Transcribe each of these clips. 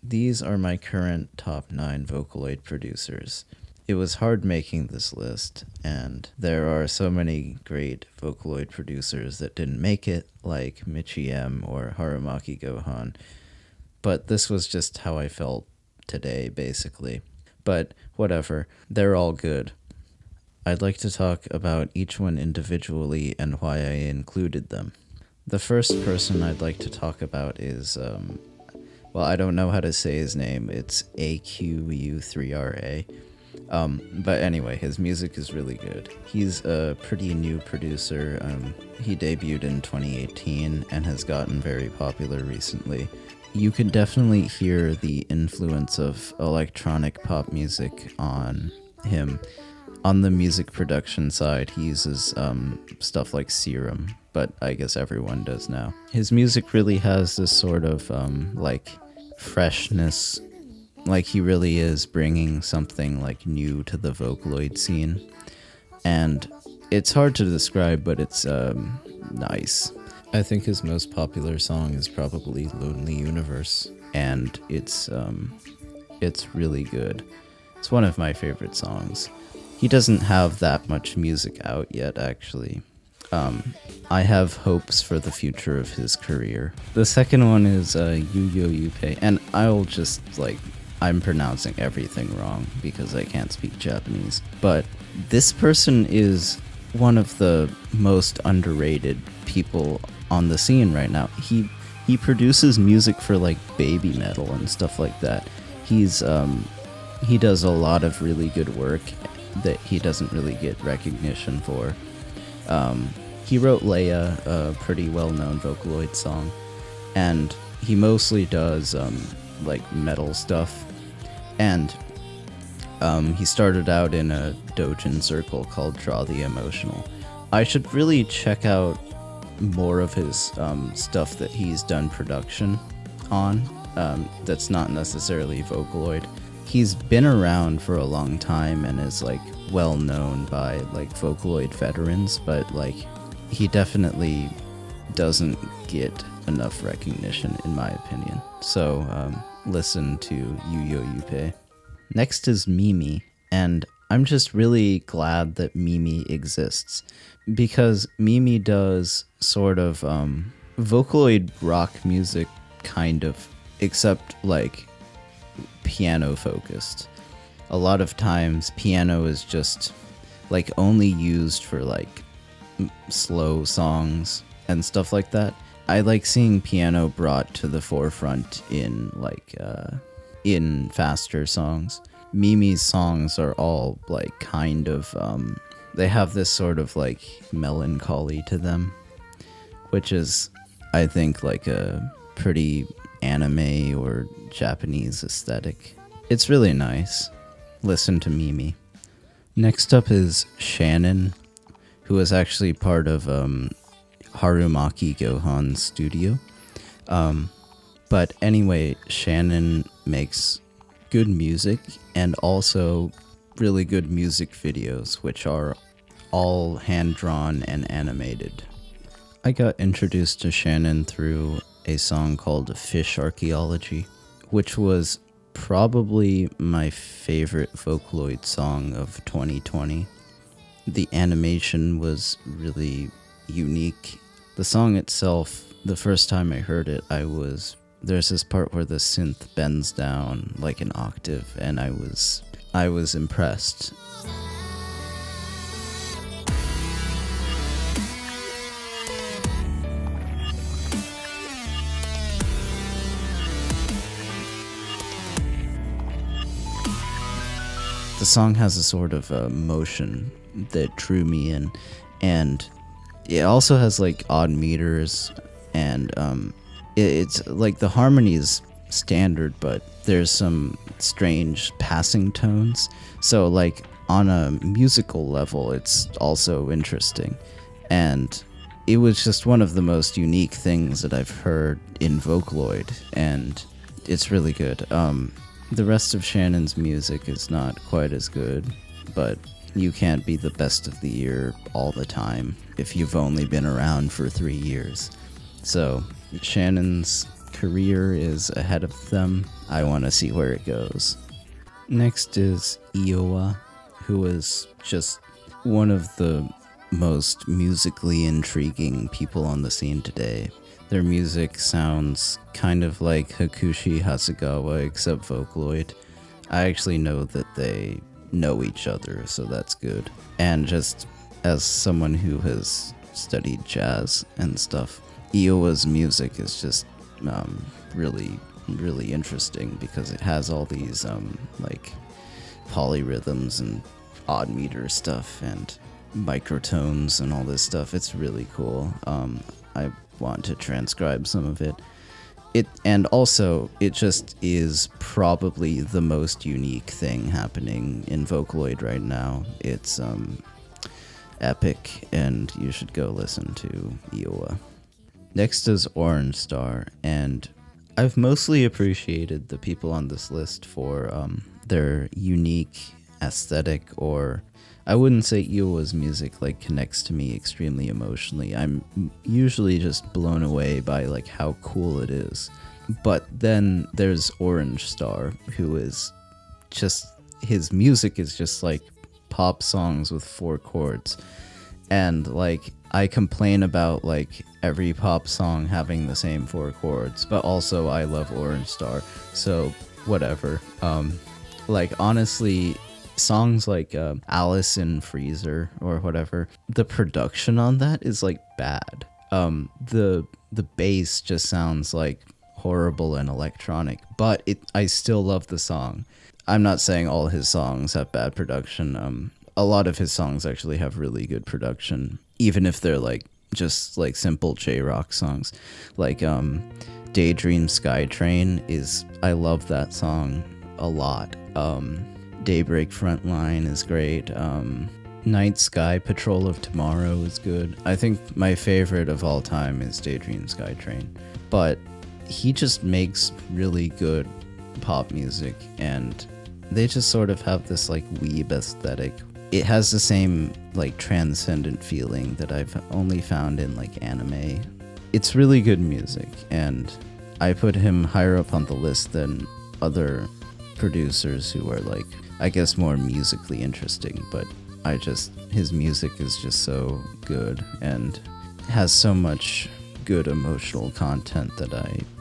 these are my current top 9 Vocaloid producers. It was hard making this list, and there are so many great Vocaloid producers that didn't make it, like Mitchie M or Harumaki Gohan, but this was just how I felt today, basically. But whatever, they're all good. I'd like to talk about each one individually and why I included them. The first person I'd like to talk about is, well, I don't know how to say his name. It's AQU3RA. But anyway, his music is really good. He's a pretty new producer. He debuted in 2018 and has gotten very popular recently. You can definitely hear the influence of electronic pop music on him. On the music production side, he uses stuff like Serum, but I guess everyone does now. His music really has this sort of like freshness, like he really is bringing something like new to the Vocaloid scene. And it's hard to describe, but it's nice. I think his most popular song is probably Lonely Universe, and it's really good. It's one of my favorite songs. He doesn't have that much music out yet, actually. I have hopes for the future of his career. The second one is Yuyoyuppe, and I'll just, I'm pronouncing everything wrong because I can't speak Japanese. But this person is one of the most underrated people on the scene right now. He produces music for baby metal and stuff like that. He does a lot of really good work that he doesn't really get recognition for. He wrote Leia, a pretty well-known Vocaloid song, and he mostly does metal stuff. And he started out in a doujin circle called Draw the Emotional. I should really check out more of his stuff that he's done production on, that's not necessarily Vocaloid. He's been around for a long time and is well known by Vocaloid veterans, but he definitely doesn't get enough recognition in my opinion. So listen to Yuyoyuppe. Next is Mimi, and I'm just really glad that Mimi exists, because Mimi does sort of Vocaloid rock music, kind of, except piano focused. A lot of times piano is just only used for slow songs and stuff like that. I like seeing piano brought to the forefront in in faster songs. Mimi's songs are all kind of they have this sort of melancholy to them, which is I think a pretty anime or Japanese aesthetic. It's really nice. Listen to Mimi. Next up is Shannon, who is actually part of Harumaki Gohan's studio. But anyway, Shannon makes good music and also really good music videos, which are all hand-drawn and animated. I got introduced to Shannon through a song called Fish Archaeology, which was probably my favorite Vocaloid song of 2020. The animation was really unique. The song itself, the first time I heard it, there's this part where the synth bends down an octave, and I was impressed. The song has a sort of motion that drew me in, and it also has odd meters, and it's the harmony is standard, but there's some strange passing tones, so on a musical level it's also interesting, and it was just one of the most unique things that I've heard in Vocaloid, and it's really good. The rest of Shannon's music is not quite as good, but you can't be the best of the year all the time if you've only been around for 3 years. So Shannon's career is ahead of them. I want to see where it goes. Next is Iyowa, who is just one of the most musically intriguing people on the scene today. Their music sounds kind of like Hakushi Hasegawa, except Vocaloid. I actually know that they know each other, so that's good. And just as someone who has studied jazz and stuff, Iyowa's music is just really, really interesting because it has all these like polyrhythms and odd meter stuff and microtones and all this stuff. It's really cool. I want to transcribe some of it. And also, it just is probably the most unique thing happening in Vocaloid right now. It's epic, and you should go listen to Iyowa. Next is Orangestar, and I've mostly appreciated the people on this list for their unique aesthetic, or I wouldn't say Iyowa's music like connects to me extremely emotionally. I'm usually just blown away by like how cool it is. But then there's Orangestar, who is just, his music is just like pop songs with 4 chords. And like I complain about like every pop song having the same 4 chords, but also I love Orangestar, so whatever. Like honestly, songs like Alice in Freezer or whatever, the production on that is like bad. The bass just sounds like horrible and electronic, but I still love the song. I'm not saying all his songs have bad production. A lot of his songs actually have really good production, even if they're like just like simple J-rock songs. Like Daydream Skytrain is, I love that song a lot. Daybreak Frontline is great. Night Sky Patrol of Tomorrow is good. I think my favorite of all time is Daydream Skytrain. But he just makes really good pop music, and they just sort of have this like weeb aesthetic. It has the same like transcendent feeling that I've only found in like anime. It's really good music, and I put him higher up on the list than other producers who are like, I guess, more musically interesting, but his music is just so good and has so much good emotional content that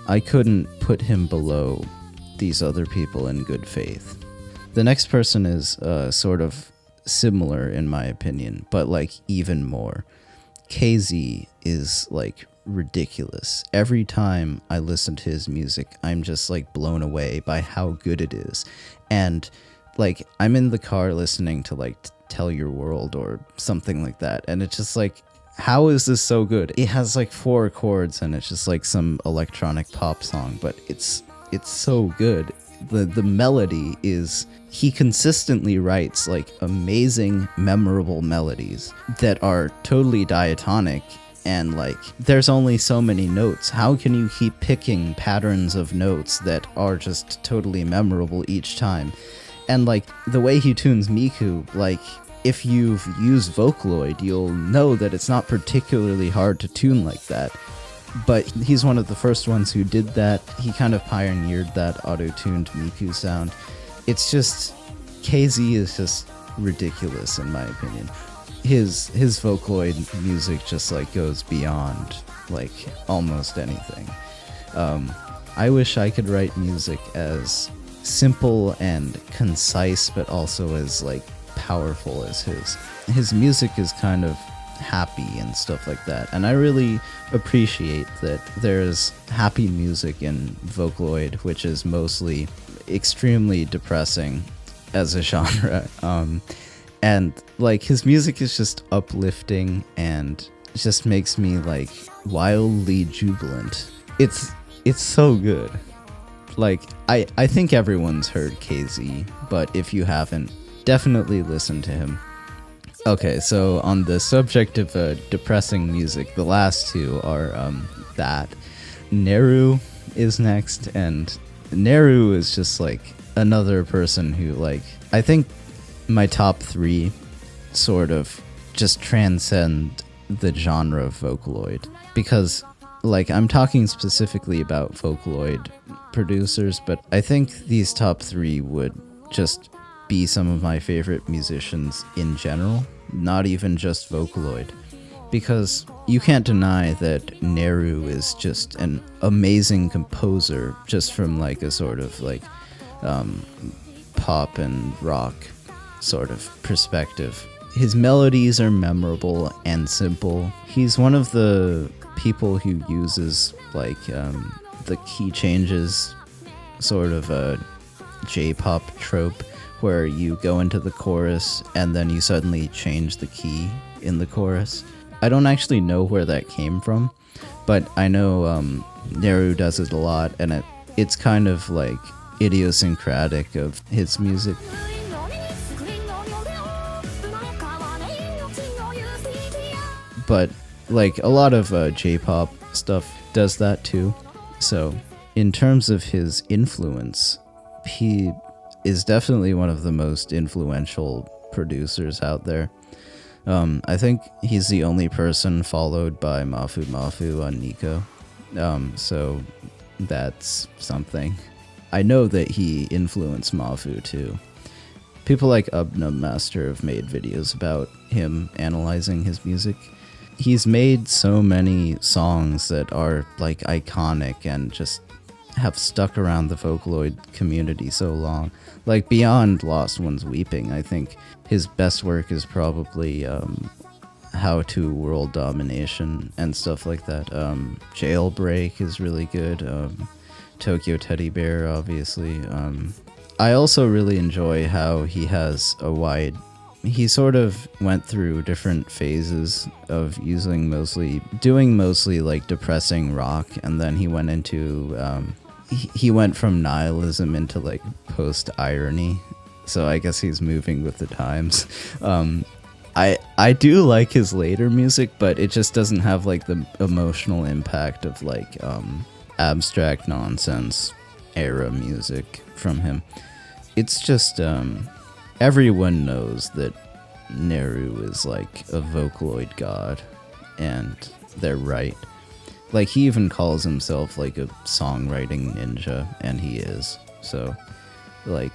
I couldn't put him below these other people in good faith. The next person is sort of similar in my opinion, but like even more. KZ is like ridiculous. Every time I listen to his music, I'm just like blown away by how good it is. And like I'm in the car listening to like Tell Your World or something like that, and it's just like, how is this so good? It has like 4 chords and it's just like some electronic pop song, but it's so good. The melody is, he consistently writes like amazing, memorable melodies that are totally diatonic, and like there's only so many notes. How can you keep picking patterns of notes that are just totally memorable each time? And like the way he tunes Miku, like if you've used Vocaloid, you'll know that it's not particularly hard to tune like that. But he's one of the first ones who did that. He kind of pioneered that auto-tuned Miku sound. It's just, KZ is just ridiculous in my opinion. His Vocaloid music just like goes beyond like almost anything. I wish I could write music as simple and concise, but also as like powerful as his. His music is kind of happy and stuff like that, and I really appreciate that there's happy music in Vocaloid, which is mostly extremely depressing as a genre. And like his music is just uplifting and it just makes me like wildly jubilant. It's so good. Like I think everyone's heard KZ, but if you haven't, definitely listen to him. Okay, so on the subject of depressing music, the last 2 are that. Neru is next, and Neru is just like another person who, like, I think my top 3 sort of just transcend the genre of Vocaloid, because like, I'm talking specifically about Vocaloid producers, but I think these top 3 would just be some of my favorite musicians in general, not even just Vocaloid. Because you can't deny that Neru is just an amazing composer, just from like a sort of like pop and rock sort of perspective. His melodies are memorable and simple. He's one of the people who uses like the key changes, sort of a J-pop trope, where you go into the chorus and then you suddenly change the key in the chorus. I don't actually know where that came from, but I know Neru does it a lot, and it's kind of like idiosyncratic of his music. But like a lot of J-pop stuff does that too. So in terms of his influence, he is definitely one of the most influential producers out there. I think he's the only person followed by Mafu Mafu on Nico. So that's something. I know that he influenced Mafu too. People like Ubnum Master have made videos about him analyzing his music. He's made so many songs that are like iconic and just have stuck around the Vocaloid community so long. Like beyond Lost Ones Weeping, I think his best work is probably How to World Domination and stuff like that. Jailbreak is really good. Tokyo Teddy Bear, obviously. I also really enjoy how he has a wide... He sort of went through different phases of doing mostly like depressing rock, and then he went into... he went from nihilism into like post-irony, so I guess he's moving with the times. I do like his later music, but it just doesn't have like the emotional impact of like abstract nonsense era music from him. It's just everyone knows that Neru is like a Vocaloid god, and they're right. Like, he even calls himself, like, a songwriting ninja, and he is. So, like,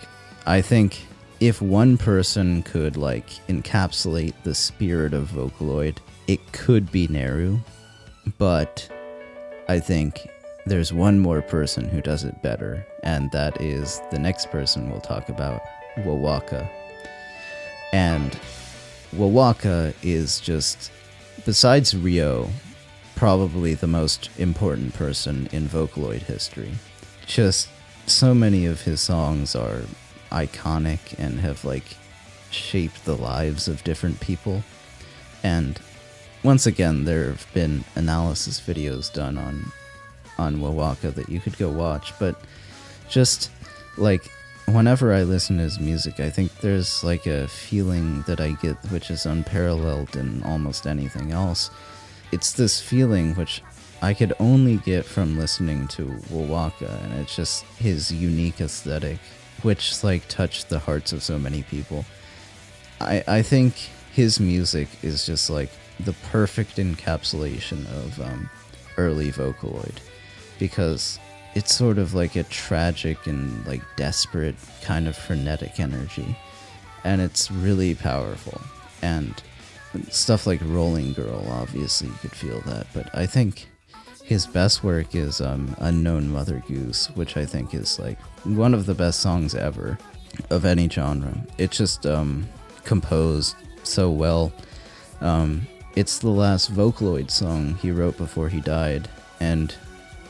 I think if one person could, like, encapsulate the spirit of Vocaloid, it could be Neru. But I think there's one more person who does it better, and that is the next person we'll talk about, Wowaka. And Wowaka is just, besides Ryo, probably the most important person in Vocaloid history. Just so many of his songs are iconic and have like shaped the lives of different people. And once again, there have been analysis videos done on Wowaka that you could go watch, but just like whenever I listen to his music, I think there's like a feeling that I get which is unparalleled in almost anything else. It's this feeling which I could only get from listening to Wowaka, and it's just his unique aesthetic, which like touched the hearts of so many people. I think his music is just like the perfect encapsulation of early Vocaloid, because it's sort of like a tragic and like desperate kind of frenetic energy, and it's really powerful. And stuff like Rolling Girl, obviously you could feel that, but I think his best work is Unknown Mother Goose, which I think is like one of the best songs ever of any genre. It's just composed so well. It's the last Vocaloid song he wrote before he died, and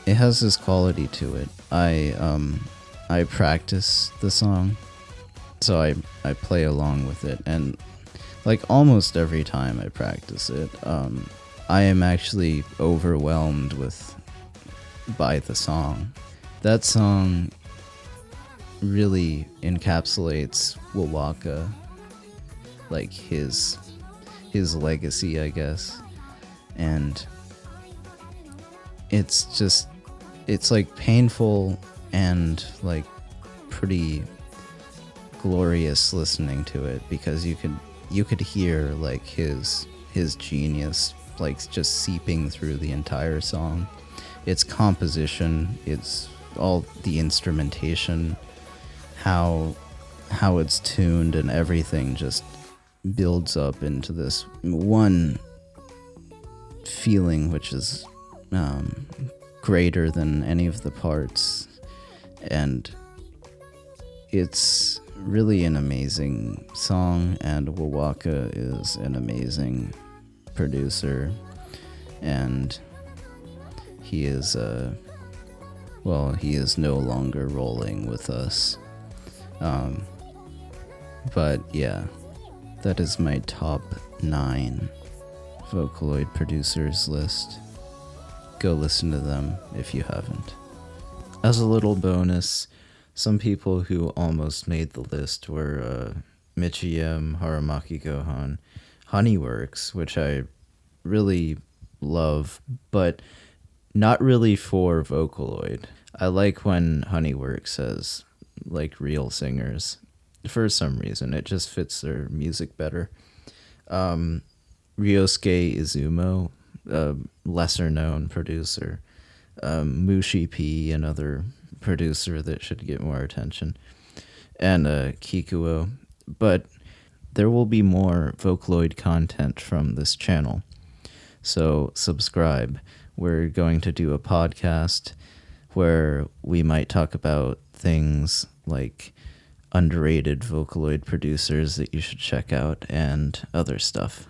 it has this quality to it. I practice the song, so I play along with it, and like almost every time I practice it, I am actually overwhelmed by the song. That song really encapsulates Wowaka, like his legacy, I guess. And it's like painful and like pretty glorious listening to it, because you could hear like his genius like just seeping through the entire song. its composition, its all the instrumentation, how it's tuned, and everything just builds up into this one feeling which is greater than any of the parts. And it's really an amazing song, and Wowaka is an amazing producer, and he is he is no longer rolling with us. But yeah, that is my top 9 Vocaloid producers list. Go listen to them if you haven't. As a little bonus, some people who almost made the list were Mitchie M, Harumaki Gohan, Honeyworks, which I really love, but not really for Vocaloid. I like when Honeyworks has like real singers. For some reason, it just fits their music better. Ryosuke Izumo, a lesser known producer. Muship, another producer that should get more attention. And Kikuo. But there will be more Vocaloid content from this channel, so subscribe. We're going to do a podcast where we might talk about things like underrated Vocaloid producers that you should check out and other stuff.